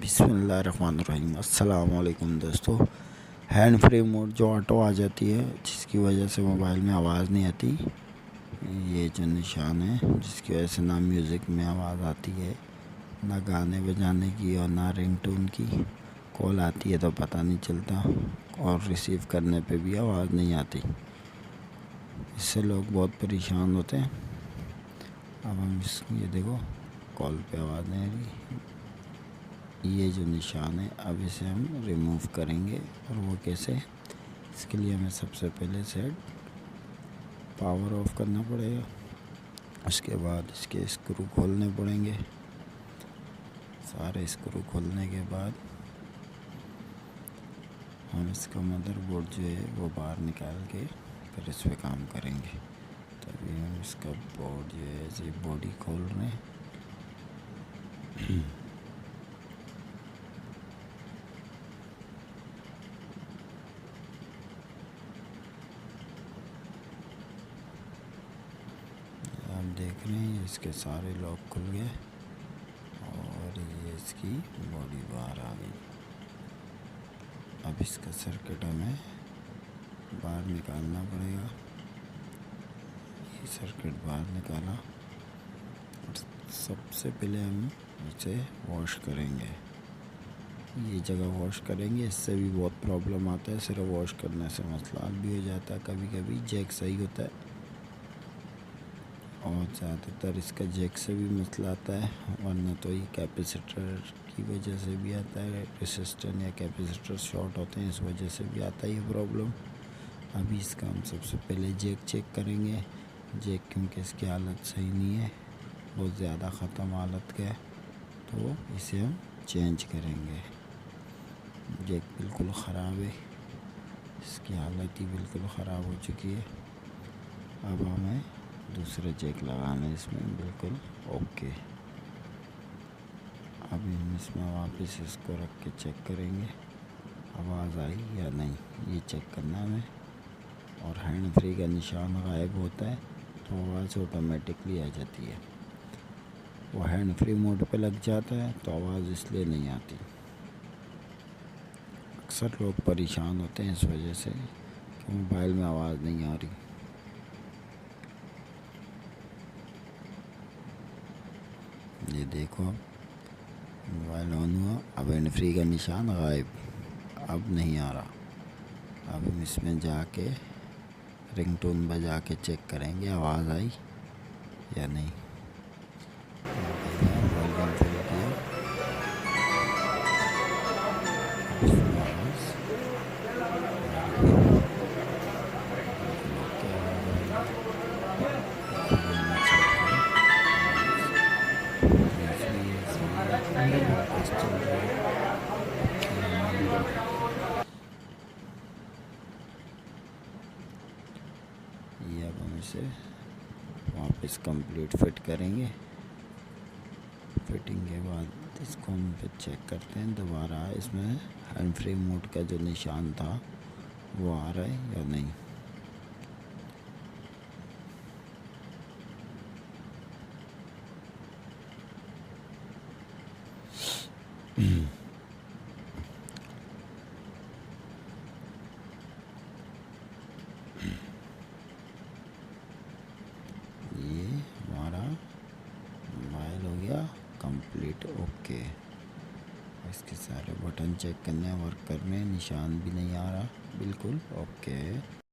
बिस्मिल्लाहिर्रहमानिर्रहीम। अस्सलाम वालेकुम दोस्तों। हैंड फ्री मोड जो ऑटो आ जाती है, जिसकी वजह से मोबाइल में आवाज़ नहीं आती, ये जो निशान है जिसकी वजह से ना म्यूज़िक में आवाज़ आती है, ना गाने बजाने की और ना रिंगटोन की। कॉल आती है तो पता नहीं चलता और रिसीव करने पे भी आवाज़ नहीं आती। इससे लोग बहुत परेशान होते हैं। अब हम ये देखो, कॉल पे आवाज़ नहीं आ रही। ये जो निशान है, अब इसे हम रिमूव करेंगे। और वो कैसे? इसके लिए हमें सबसे पहले से पावर ऑफ करना पड़ेगा। उसके बाद इसके स्क्रू खोलने पड़ेंगे। सारे स्क्रू खोलने के बाद हम इसका मदरबोर्ड जो है वो बाहर निकाल के फिर इस पर काम करेंगे। तभी हम इसका बोर्ड जो है ऐसे बॉडी खोल रहे हैं। आप देख रहे हैं इसके सारे लॉक खुल गए और ये इसकी बॉडी बाहर आ गई। अब इसका सर्किट हमें बाहर निकालना पड़ेगा। ये सर्किट बाहर निकाला और सबसे पहले हम इसे वॉश करेंगे। ये जगह वॉश करेंगे। इससे भी बहुत प्रॉब्लम आता है। सिर्फ वॉश करने से मसला हल भी हो जाता है। कभी कभी जैक सही होता है और ज़्यादातर इसका जैक से भी मसला आता है, वरना तो ये कैपेसिटर की वजह से भी आता है। रेसिस्टर या कैपेसिटर शॉर्ट होते हैं, इस वजह से भी आता है ये प्रॉब्लम। अभी इसका हम सबसे पहले जैक चेक करेंगे। जैक क्योंकि इसकी हालत सही नहीं है, बहुत ज़्यादा ख़त्म हालत का है, तो इसे हम चेंज करेंगे। जैक बिल्कुल ख़राब है, इसकी हालत ही बिल्कुल ख़राब हो चुकी है। अब हमें दूसरा जैक लगाना है इसमें, बिल्कुल ओके। अभी हम इसमें वापस इसको रख के चेक करेंगे आवाज़ आई या नहीं, ये चेक करना है हमें। और हैंड फ्री का निशान गायब होता है तो आवाज़ ऑटोमेटिकली आ जाती है। वो हैंड फ्री मोड पे लग जाता है तो आवाज़ इसलिए नहीं आती। अक्सर लोग परेशान होते हैं इस वजह से कि मोबाइल में आवाज़ नहीं आ रही। ये देखो, मोबाइल ऑन हुआ, अब हैंड फ्री का निशान गायब, अब नहीं आ रहा। अब हम इसमें जाके रिंगटोन बजा के चेक करेंगे आवाज़ आई या नहीं। वॉल्यूम फुल किया, ये अब हम इसे वापस कंप्लीट फिट करेंगे। फिटिंग के बाद इसको हम फिर चेक करते हैं दोबारा इसमें हैंड फ्री मोड का जो निशान था वो आ रहा है या नहीं। ये हमारा मोबाइल हो गया कंप्लीट ओके। इसके सारे बटन चेक करने, वर्क करने, निशान भी नहीं आ रहा, बिल्कुल ओके।